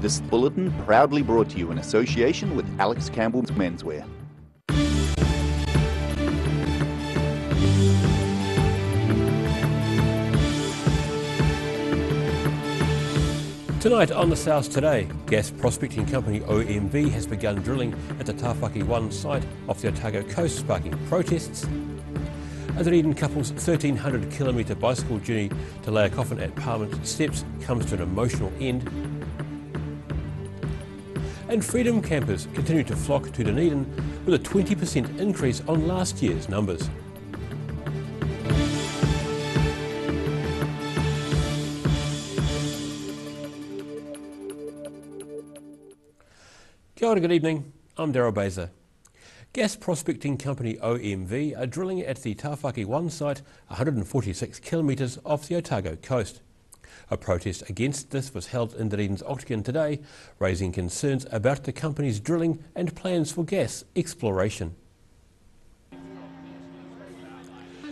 This bulletin proudly brought to you in association with Alex Campbell's Menswear. Tonight on The South Today, gas prospecting company OMV has begun drilling at the Tawhaki 1 site off the Otago coast, sparking protests. A Dunedin couple's 1,300 kilometre bicycle journey to lay a coffin at Parliament steps comes to an emotional end. And freedom campers continue to flock to Dunedin with a 20% increase on last year's numbers. Kia ora, good evening, I'm Daryl Baser. Gas prospecting company OMV are drilling at the Tawhaki 1 site 146 kilometres off the Otago coast. A protest against this was held in Dunedin's Octagon today, raising concerns about the company's drilling and plans for gas exploration.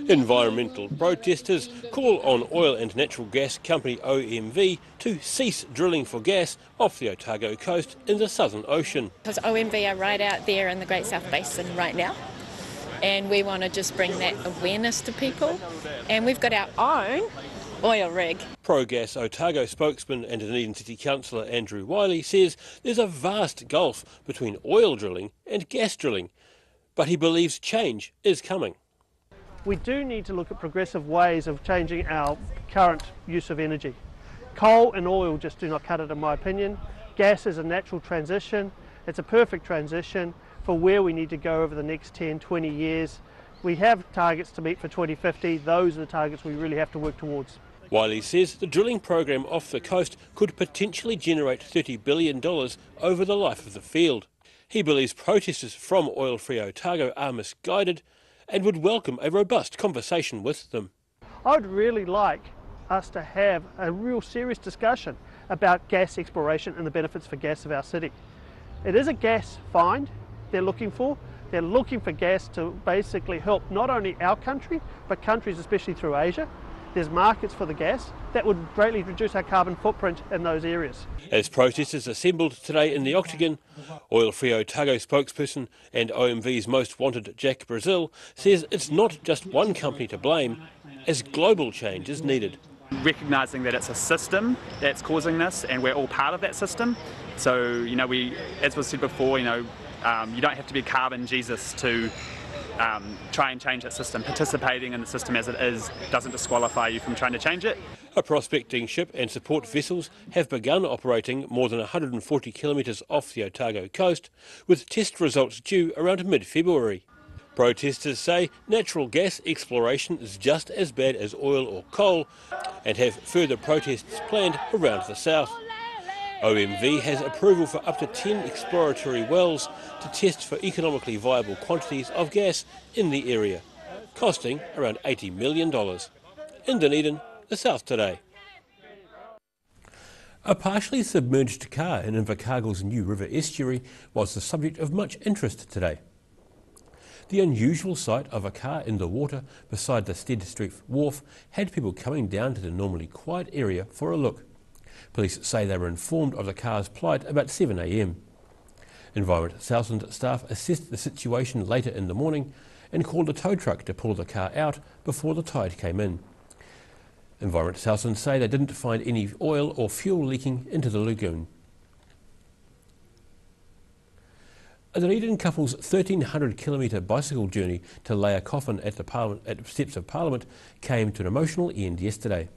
Environmental protesters call on oil and natural gas company OMV to cease drilling for gas off the Otago coast in the Southern Ocean. Because OMV are right out there in the Great South Basin right now, and we want to just bring that awareness to people, and we've got our own oil rig. Pro-Gas Otago spokesman and Dunedin City Councillor Andrew Wiley says there's a vast gulf between oil drilling and gas drilling, but he believes change is coming. We do need to look at progressive ways of changing our current use of energy. Coal and oil just do not cut it, in my opinion. Gas is a natural transition. It's a perfect transition for where we need to go over the next 10, 20 years. We have targets to meet for 2050. Those are the targets we really have to work towards. Wiley says the drilling program off the coast could potentially generate $30 billion over the life of the field. He believes protesters from oil-free Otago are misguided and would welcome a robust conversation with them. I would really like us to have a real serious discussion about gas exploration and the benefits for gas of our city. It is a gas find they're looking for. They're looking for gas to basically help not only our country, but countries especially through Asia. There's markets for the gas that would greatly reduce our carbon footprint in those areas. As protesters assembled today in the Octagon, Oil-Free Otago spokesperson and OMV's most wanted Jack Brazil says it's not just one company to blame, as global change is needed. Recognising that it's a system that's causing this and we're all part of that system. So, as was said before, you don't have to be carbon Jesus to try and change that system. Participating in the system as it is doesn't disqualify you from trying to change it. A prospecting ship and support vessels have begun operating more than 140 kilometres off the Otago coast, with test results due around mid-February. Protesters say natural gas exploration is just as bad as oil or coal and have further protests planned around the south. OMV has approval for up to 10 exploratory wells to test for economically viable quantities of gas in the area, costing around $80 million. In Dunedin, The South Today. A partially submerged car in Invercargill's New River estuary was the subject of much interest today. The unusual sight of a car in the water beside the Stead Street wharf had people coming down to the normally quiet area for a look. Police say they were informed of the car's plight about 7 a.m. Environment Southland staff assessed the situation later in the morning and called a tow truck to pull the car out before the tide came in. Environment Southland say they didn't find any oil or fuel leaking into the lagoon. A Dunedin couple's 1,300 kilometre bicycle journey to lay a coffin at the steps of Parliament came to an emotional end yesterday.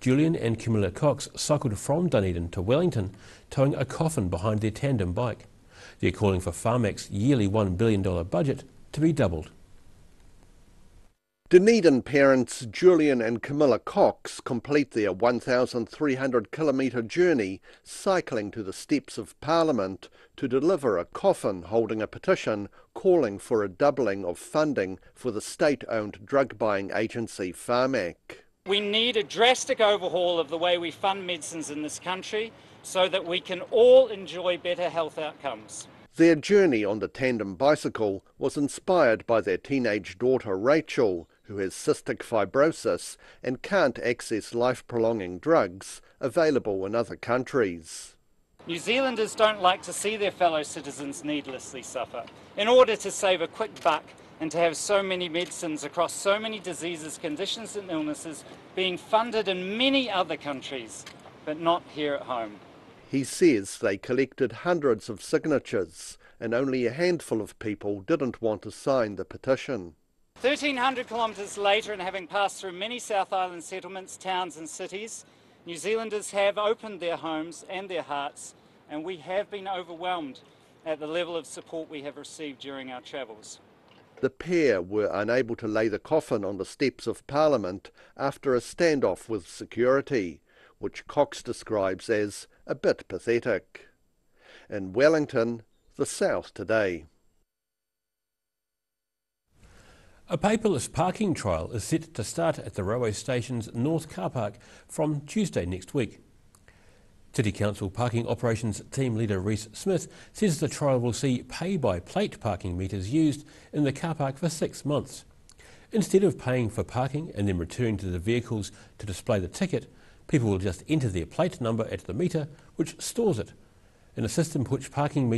Julian and Camilla Cox cycled from Dunedin to Wellington, towing a coffin behind their tandem bike. They're calling for Pharmac's yearly $1 billion budget to be doubled. Dunedin parents Julian and Camilla Cox complete their 1,300 kilometre journey cycling to the steps of Parliament to deliver a coffin holding a petition calling for a doubling of funding for the state-owned drug-buying agency Pharmac. We need a drastic overhaul of the way we fund medicines in this country so that we can all enjoy better health outcomes. Their journey on the tandem bicycle was inspired by their teenage daughter Rachel, who has cystic fibrosis and can't access life-prolonging drugs available in other countries. New Zealanders don't like to see their fellow citizens needlessly suffer. In order to save a quick buck and to have so many medicines across so many diseases, conditions and illnesses being funded in many other countries, but not here at home. He says they collected hundreds of signatures and only a handful of people didn't want to sign the petition. 1,300 kilometres later, and having passed through many South Island settlements, towns and cities, New Zealanders have opened their homes and their hearts, and we have been overwhelmed at the level of support we have received during our travels. The pair were unable to lay the coffin on the steps of Parliament after a standoff with security, which Cox describes as a bit pathetic. In Wellington, the South Today. A paperless parking trial is set to start at the railway station's North Car Park from Tuesday next week. City Council Parking Operations Team Leader Rhys Smith says the trial will see pay-by-plate parking meters used in the car park for 6 months. Instead of paying for parking and then returning to the vehicles to display the ticket, people will just enter their plate number at the meter, which stores it, in a system which parking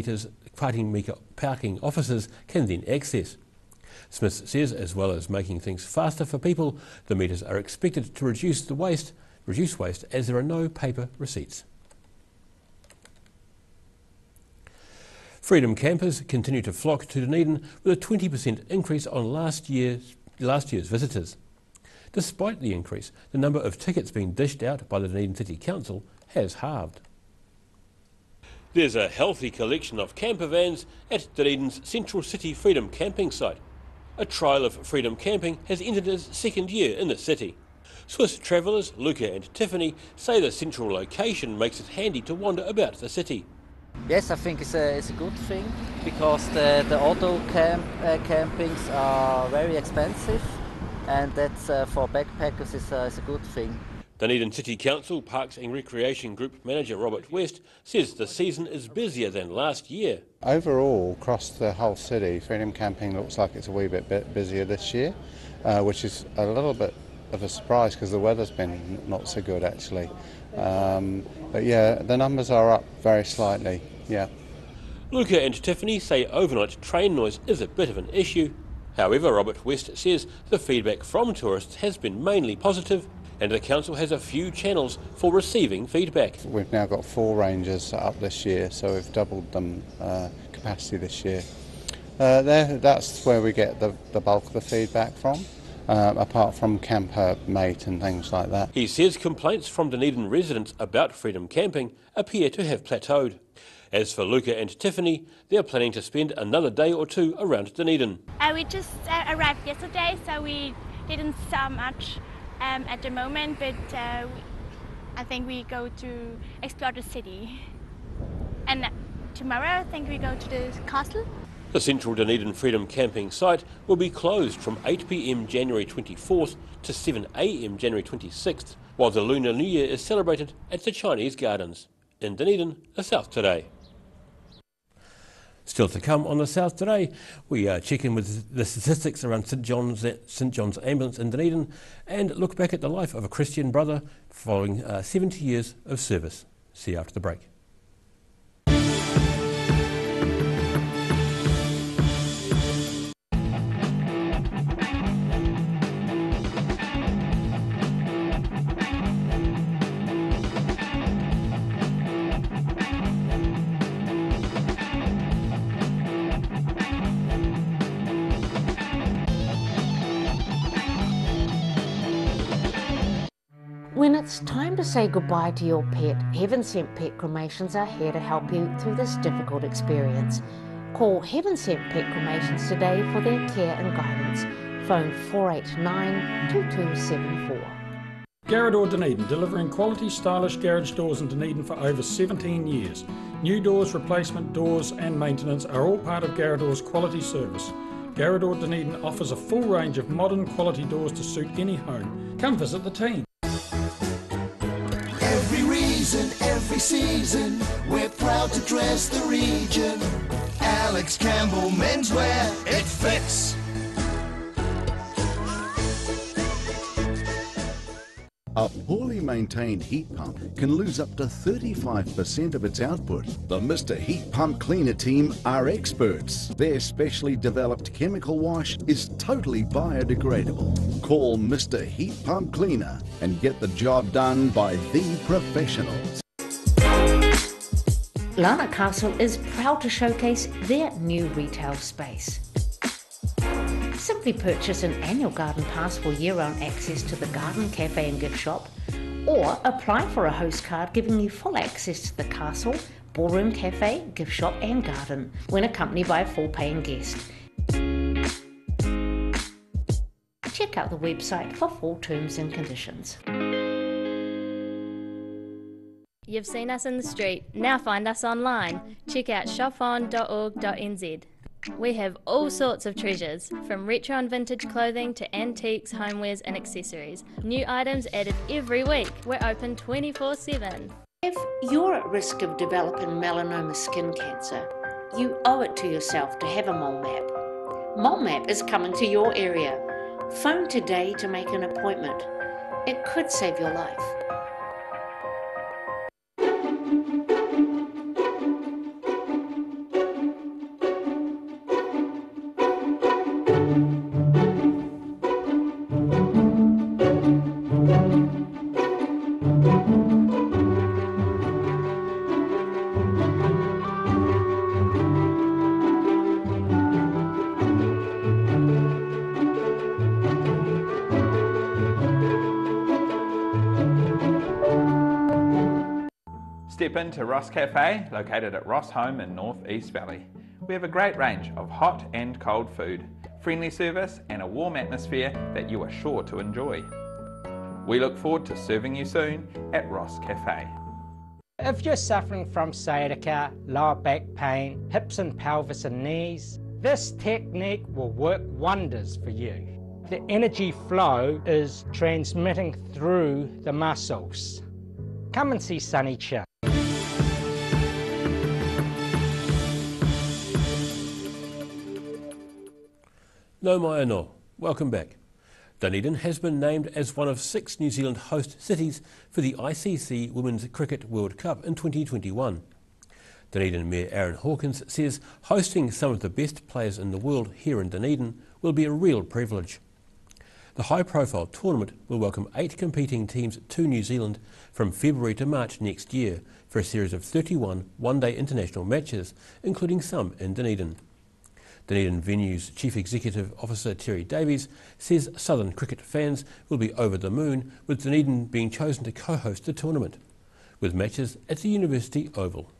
officers can then access. Smith says, as well as making things faster for people, the meters are expected to reduce waste as there are no paper receipts. Freedom campers continue to flock to Dunedin with a 20% increase on last year's visitors. Despite the increase, the number of tickets being dished out by the Dunedin City Council has halved. There's a healthy collection of camper vans at Dunedin's Central City Freedom Camping site. A trial of Freedom Camping has entered its second year in the city. Swiss travellers Luca and Tiffany say the central location makes it handy to wander about the city. Yes, I think it's a good thing because the auto campings are very expensive, and that's for backpackers is a good thing. Dunedin City Council Parks and Recreation Group Manager Robert West says the season is busier than last year. Overall, across the whole city, Freedom Camping looks like it's a wee bit busier this year, which is a little bit of a surprise because the weather's been not so good actually. But yeah, the numbers are up very slightly, yeah. Luca and Tiffany say overnight train noise is a bit of an issue. However, Robert West says the feedback from tourists has been mainly positive, and the council has a few channels for receiving feedback. We've now got 4 rangers up this year, so we've doubled them capacity this year. That's where we get the bulk of the feedback from, apart from camper mate and things like that. He says complaints from Dunedin residents about Freedom Camping appear to have plateaued. As for Luca and Tiffany, they're planning to spend another day or two around Dunedin. We just arrived yesterday, so we didn't saw much at the moment, but I think we go to explore the city. And tomorrow I think we go to the castle. The Central Dunedin Freedom Camping site will be closed from 8 p.m. January 24th to 7 a.m. January 26th, while the Lunar New Year is celebrated at the Chinese Gardens. In Dunedin, the South Today. Still to come on the South Today, we check in with the statistics around St John's Ambulance in Dunedin and look back at the life of a Christian brother following 70 years of service. See you after the break. When it's time to say goodbye to your pet, Heaven Sent Pet Cremations are here to help you through this difficult experience. Call Heaven Sent Pet Cremations today for their care and guidance. Phone 489-2274. Garage Dunedin, delivering quality, stylish garage doors in Dunedin for over 17 years. New doors, replacement doors and maintenance are all part of Garage quality service. Garage Dunedin offers a full range of modern quality doors to suit any home. Come visit the team. Every reason, every season, we're proud to dress the region. Alex Campbell Menswear, it fits. A poorly maintained heat pump can lose up to 35% of its output. The Mr. Heat Pump Cleaner team are experts. Their specially developed chemical wash is totally biodegradable. Call Mr. Heat Pump Cleaner and get the job done by the professionals. Lana Castle is proud to showcase their new retail space. Simply purchase an annual garden pass for year-round access to the garden, cafe and gift shop, or apply for a host card giving you full access to the castle, ballroom, cafe, gift shop and garden when accompanied by a full paying guest. Check out the website for full terms and conditions. You've seen us in the street, now find us online. Check out shopon.org.nz. We have all sorts of treasures, from retro and vintage clothing to antiques, homewares and accessories. New items added every week. We're open 24/7. If you're at risk of developing melanoma skin cancer, you owe it to yourself to have a mole map. Mole map is coming to your area. Phone today to make an appointment. It could save your life. Step into Ross Cafe, located at Ross Home in North East Valley. We have a great range of hot and cold food, friendly service and a warm atmosphere that you are sure to enjoy. We look forward to serving you soon at Ross Cafe. If you're suffering from sciatica, lower back pain, hips and pelvis and knees, this technique will work wonders for you. The energy flow is transmitting through the muscles. Come and see Sunny Chin. No mai anō. Welcome back. Dunedin has been named as one of 6 New Zealand host cities for the ICC Women's Cricket World Cup in 2021. Dunedin Mayor Aaron Hawkins says hosting some of the best players in the world here in Dunedin will be a real privilege. The high-profile tournament will welcome 8 competing teams to New Zealand from February to March next year for a series of 31 one-day international matches, including some in Dunedin. Dunedin Venue's Chief Executive Officer Terry Davies says Southern cricket fans will be over the moon with Dunedin being chosen to co-host the tournament, with matches at the University Oval.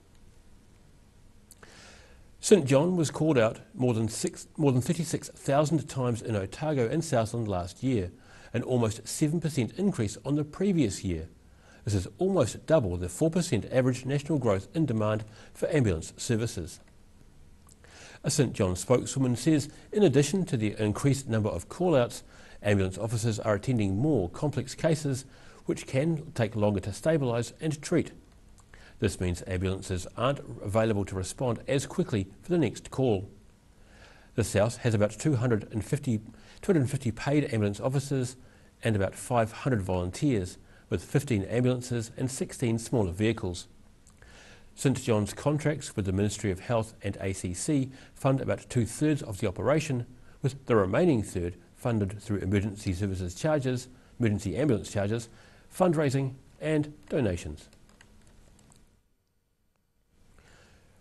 St John was called out more than 36,000 times in Otago and Southland last year, an almost 7% increase on the previous year. This is almost double the 4% average national growth in demand for ambulance services. A St John spokeswoman says in addition to the increased number of call-outs, ambulance officers are attending more complex cases which can take longer to stabilise and treat. This means ambulances aren't available to respond as quickly for the next call. The South has about 250 paid ambulance officers and about 500 volunteers, with 15 ambulances and 16 smaller vehicles. St John's contracts with the Ministry of Health and ACC fund about 2/3 of the operation, with the remaining third funded through emergency services charges, emergency ambulance charges, fundraising and donations.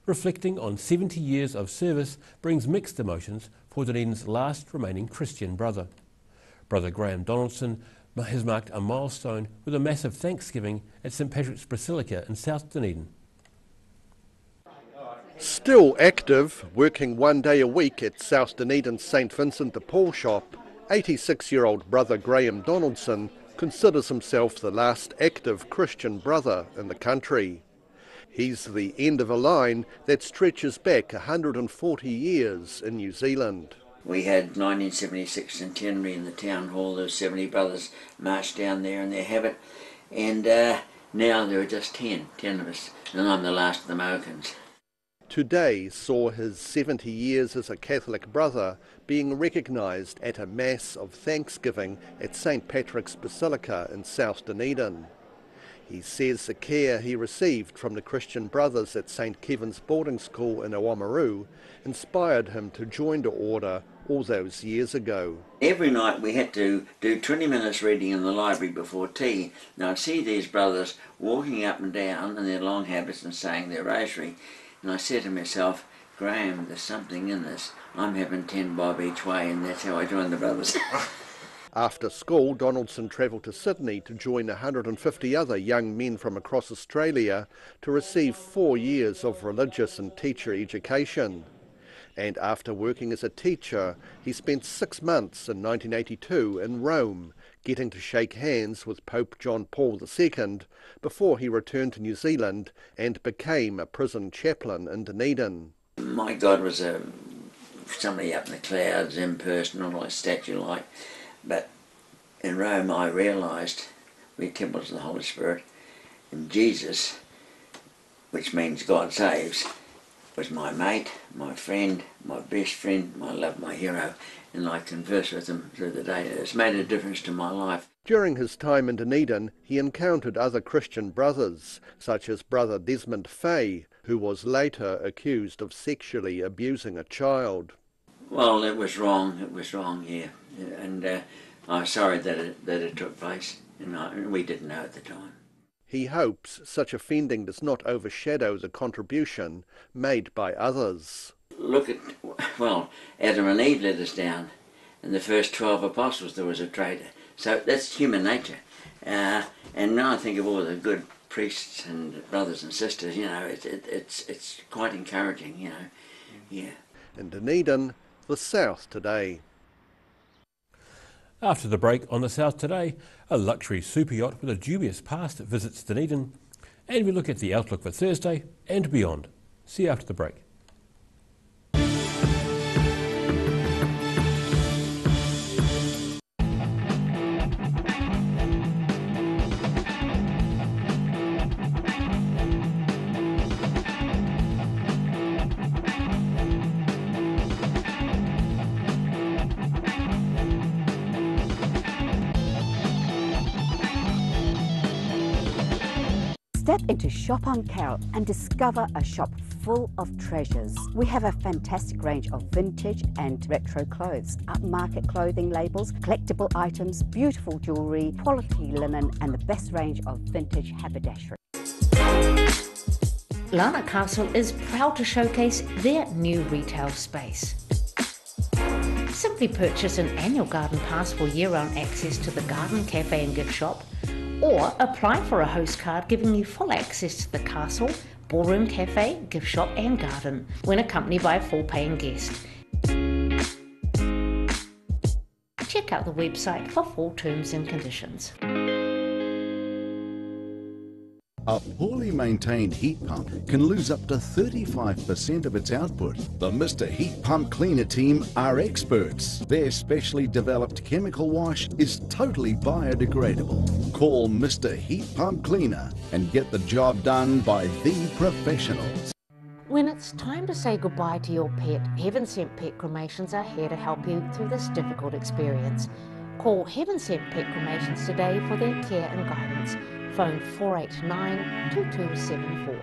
Reflecting on 70 years of service brings mixed emotions for Dunedin's last remaining Christian brother. Brother Graham Donaldson has marked a milestone with a massive Thanksgiving at St Patrick's Basilica in South Dunedin. Still active, working one day a week at South Dunedin's St Vincent de Paul shop, 86-year-old brother Graham Donaldson considers himself the last active Christian brother in the country. He's the end of a line that stretches back 140 years in New Zealand. We had 1976 centenary in the town hall. There were 70 brothers marched down there in their habit, and now there are just 10 of us, and I'm the last of the Mohicans. today saw his 70 years as a Catholic brother being recognised at a Mass of Thanksgiving at St Patrick's Basilica in South Dunedin. He says the care he received from the Christian brothers at St Kevin's boarding school in Oamaru inspired him to join the order all those years ago. Every night we had to do 20 minutes reading in the library before tea. Now I'd see these brothers walking up and down in their long habits and saying their rosary, and I said to myself, Graham, there's something in this. I'm having 10 bob each way, and that's how I joined the brothers. After school, Donaldson travelled to Sydney to join 150 other young men from across Australia to receive 4 years of religious and teacher education. And after working as a teacher, he spent 6 months in 1982 in Rome, getting to shake hands with Pope John Paul II before he returned to New Zealand and became a prison chaplain in Dunedin. My God was somebody up in the clouds, impersonal, like statue-like. But in Rome I realised we're temples of the Holy Spirit, and Jesus, which means God saves, was my mate, my friend, my best friend, my love, my hero, and I conversed with him through the day. It's made a difference to my life. During his time in Dunedin, he encountered other Christian brothers, such as Brother Desmond Fay, who was later accused of sexually abusing a child. Well, it was wrong, yeah. And I'm sorry that it took place, and we didn't know at the time. He hopes such offending does not overshadow the contribution made by others. Look at, well, Adam and Eve let us down. In the first 12 apostles there was a traitor. So that's human nature. And now I think of all the good priests and brothers and sisters, you know, it's quite encouraging, you know, yeah. In Dunedin, the South Today. After the break on the South Today, a luxury super yacht with a dubious past visits Dunedin, and we look at the outlook for Thursday and beyond. See you after the break. Step into Shop on Carroll and discover a shop full of treasures. We have a fantastic range of vintage and retro clothes, upmarket clothing labels, collectible items, beautiful jewellery, quality linen and the best range of vintage haberdashery. Larnach Castle is proud to showcase their new retail space. Simply purchase an annual garden pass for year-round access to the garden, cafe and gift shop, or apply for a host card giving you full access to the castle, ballroom, cafe, gift shop and garden when accompanied by a full paying guest. Check out the website for full terms and conditions. A poorly maintained heat pump can lose up to 35% of its output. The Mr. Heat Pump Cleaner team are experts. Their specially developed chemical wash is totally biodegradable. Call Mr. Heat Pump Cleaner and get the job done by the professionals. When it's time to say goodbye to your pet, Heaven Sent Pet Cremations are here to help you through this difficult experience. Call Heaven Sent Pet Cremations today for their care and guidance. Phone 489-2274.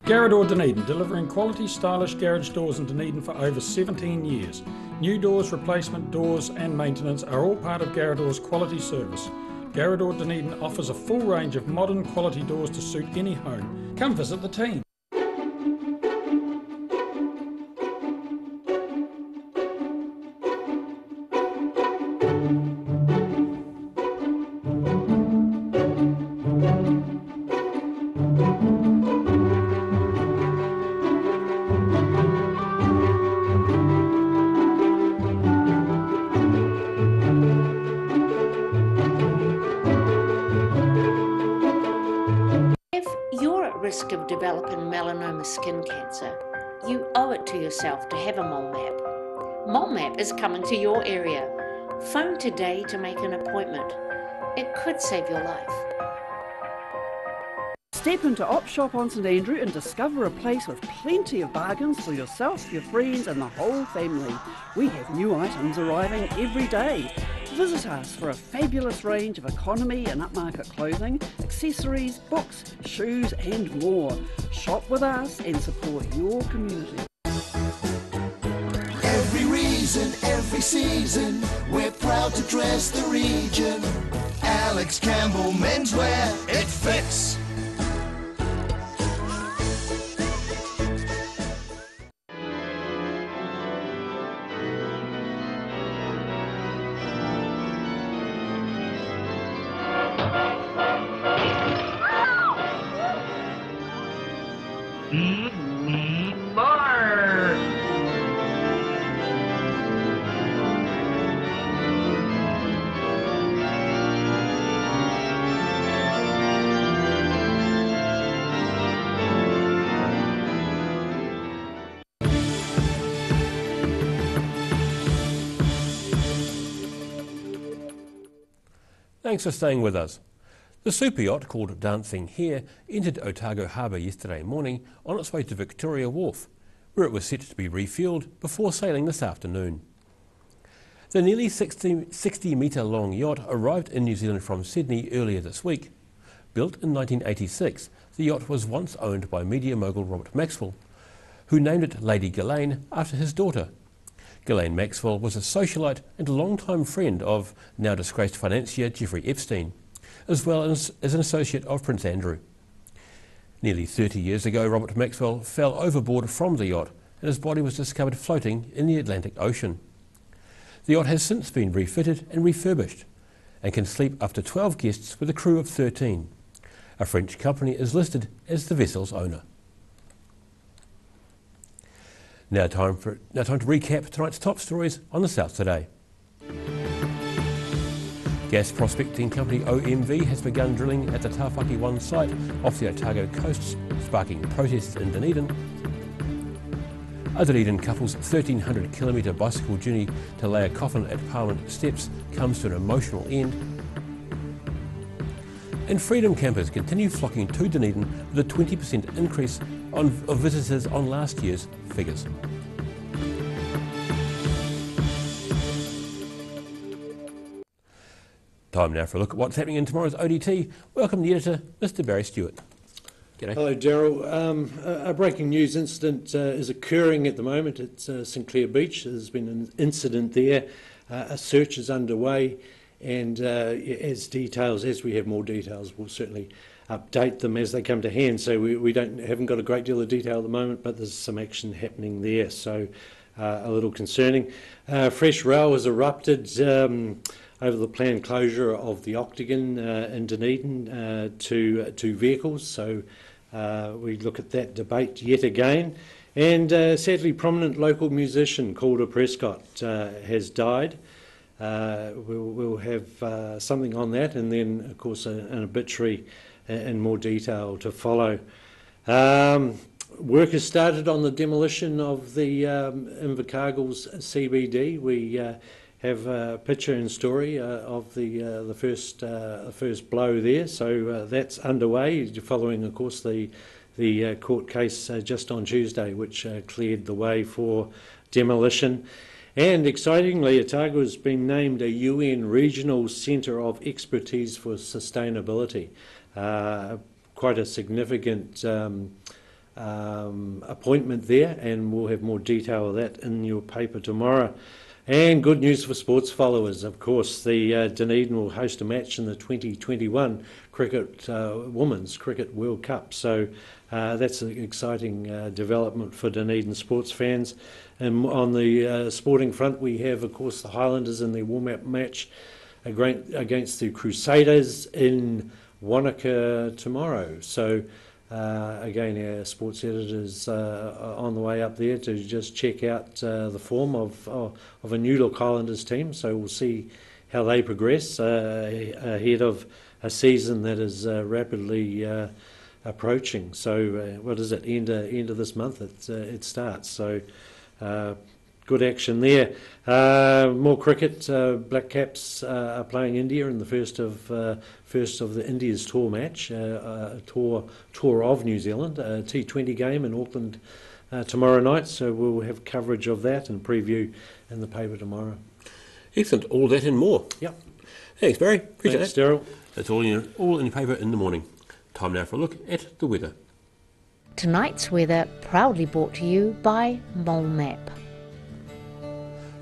Garrador Dunedin, delivering quality, stylish garage doors in Dunedin for over 17 years. New doors, replacement doors and maintenance are all part of Garrador's quality service. Garrador Dunedin offers a full range of modern quality doors to suit any home. Come visit the team. Risk of developing melanoma skin cancer, you owe it to yourself to have a mole map. Mole map is coming to your area. Phone today to make an appointment. It could save your life. Step into Op Shop on St Andrew and discover a place with plenty of bargains for yourself, your friends and the whole family. We have new items arriving every day. Visit us for a fabulous range of economy and upmarket clothing, accessories, books, shoes and more. Shop with us and support your community. Every reason, every season, we're proud to dress the region. Alex Campbell Menswear, it fits. Thanks for staying with us. The super yacht called Dancing Hare entered Otago Harbour yesterday morning on its way to Victoria Wharf, where it was set to be refuelled before sailing this afternoon. The nearly 60-metre long yacht arrived in New Zealand from Sydney earlier this week. Built in 1986, the yacht was once owned by media mogul Robert Maxwell, who named it Lady Ghislaine after his daughter. Ghislaine Maxwell was a socialite and long-time friend of now disgraced financier Jeffrey Epstein, as well as an associate of Prince Andrew. Nearly 30 years ago, Robert Maxwell fell overboard from the yacht and his body was discovered floating in the Atlantic Ocean. The yacht has since been refitted and refurbished and can sleep up to 12 guests with a crew of 13. A French company is listed as the vessel's owner. Now time to recap tonight's top stories on the South today. Gas prospecting company OMV has begun drilling at the Tawhaki 1 site off the Otago coasts, sparking protests in Dunedin. A Dunedin couple's 1,300-kilometre bicycle journey to lay a coffin at Parliament steps comes to an emotional end. And freedom campers continue flocking to Dunedin with a 20% increase of visitors on last year's figures. Time now for a look at what's happening in tomorrow's ODT. Welcome the editor, Mr. Barry Stewart. G'day. Hello, Daryl. A breaking news incident is occurring at the moment at Sinclair Beach. There's been an incident there. A search is underway, and as we have more details, we'll certainly update them as they come to hand. So we haven't got a great deal of detail at the moment, but there's some action happening there. So a little concerning. Fresh row has erupted over the planned closure of the Octagon in Dunedin to vehicles. So we look at that debate yet again. And sadly, prominent local musician Calder Prescott has died. We'll have something on that, and then, of course, an obituary in more detail to follow. Work has started on the demolition of the Invercargill's CBD. We have a picture and story of the first blow there. So that's underway, following, of course, the court case just on Tuesday, which cleared the way for demolition. And excitingly, Otago has been named a UN Regional Centre of Expertise for Sustainability. Quite a significant appointment there, and we'll have more detail of that in your paper tomorrow. And good news for sports followers, of course. The Dunedin will host a match in the 2021 Women's Cricket World Cup. So that's an exciting development for Dunedin sports fans. And on the sporting front, we have, of course, the Highlanders in their warm-up match against the Crusaders in Wanaka tomorrow. So again, our sports editors on the way up there to just check out the form of a new look Highlanders team. So we'll see how they progress ahead of a season that is rapidly approaching. So what is it? End of this month it starts. So good action there. More cricket. Black Caps are playing India in the first of the India's tour match, tour of New Zealand, a T20 game in Auckland tomorrow night. So we'll have coverage of that and preview in the paper tomorrow. Excellent. All that and more. Yep. Thanks, Barry. Appreciate Thanks, that. Daryl. That's all in your paper in the morning. Time now for a look at the weather. Tonight's weather proudly brought to you by Mole Map.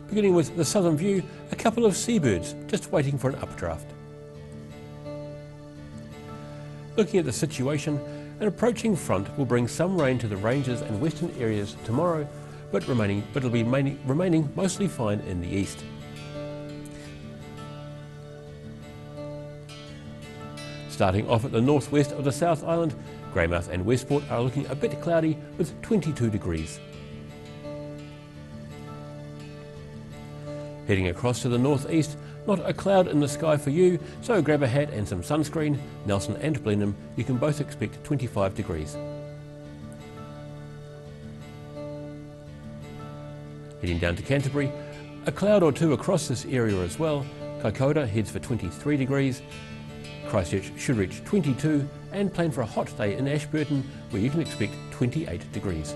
Beginning with the southern view, a couple of seabirds just waiting for an updraft. Looking at the situation, an approaching front will bring some rain to the ranges and western areas tomorrow, but it'll be remaining mostly fine in the east. Starting off at the northwest of the South Island, Greymouth and Westport are looking a bit cloudy with 22 degrees. Heading across to the northeast, not a cloud in the sky for you, so grab a hat and some sunscreen. Nelson and Blenheim, you can both expect 25 degrees. Heading down to Canterbury, a cloud or two across this area as well. Kaikoura heads for 23 degrees. Christchurch should reach 22, and plan for a hot day in Ashburton where you can expect 28 degrees.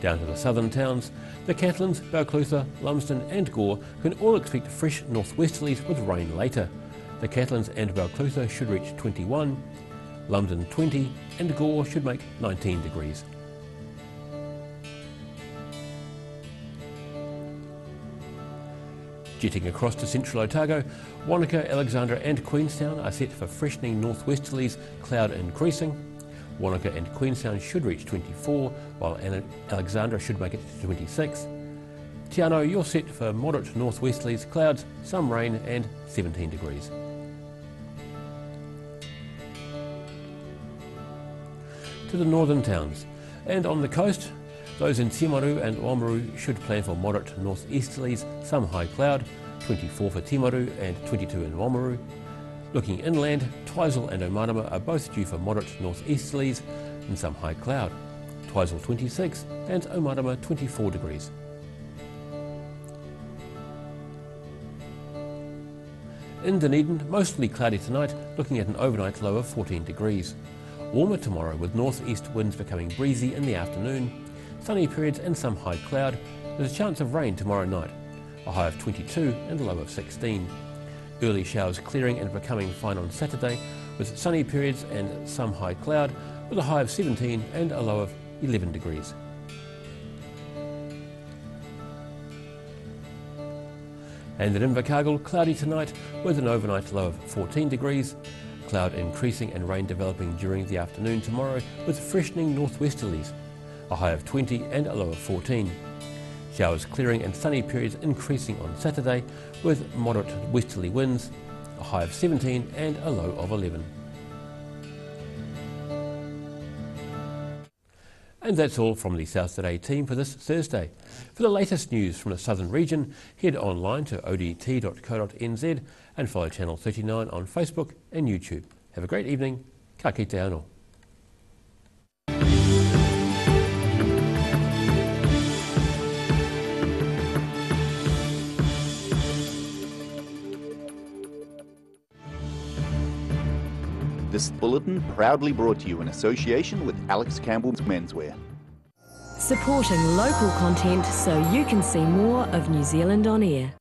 Down to the southern towns, the Catlins, Balclutha, Lumsden and Gore can all expect fresh northwesterlies with rain later. The Catlins and Balclutha should reach 21, Lumsden 20 and Gore should make 19 degrees. Jetting across to central Otago, Wanaka, Alexandra and Queenstown are set for freshening northwesterlies, cloud increasing. Wanaka and Queenstown should reach 24, while Alexandra should make it to 26. Te Anau, you're set for moderate northwesterlies, clouds, some rain and 17 degrees. To the northern towns, and on the coast, those in Timaru and Oamaru should plan for moderate northeasterlies, some high cloud, 24 for Timaru and 22 in Oamaru. Looking inland, Twizel and Omarama are both due for moderate northeasterlies and some high cloud, Twizel 26 and Omarama 24 degrees. In Dunedin, mostly cloudy tonight, looking at an overnight low of 14 degrees. Warmer tomorrow with northeast winds becoming breezy in the afternoon. Sunny periods and some high cloud. There's a chance of rain tomorrow night. A high of 22 and a low of 16. Early showers clearing and becoming fine on Saturday with sunny periods and some high cloud with a high of 17 and a low of 11 degrees. And at Invercargill, cloudy tonight with an overnight low of 14 degrees. Cloud increasing and rain developing during the afternoon tomorrow with freshening northwesterlies. A high of 20 and a low of 14. Showers clearing and sunny periods increasing on Saturday with moderate westerly winds, a high of 17 and a low of 11. And that's all from the South Today team for this Thursday. For the latest news from the southern region, head online to odt.co.nz and follow Channel 39 on Facebook and YouTube. Have a great evening. Ka kite anō. This bulletin proudly brought to you in association with Alex Campbell's Menswear. Supporting local content so you can see more of New Zealand on air.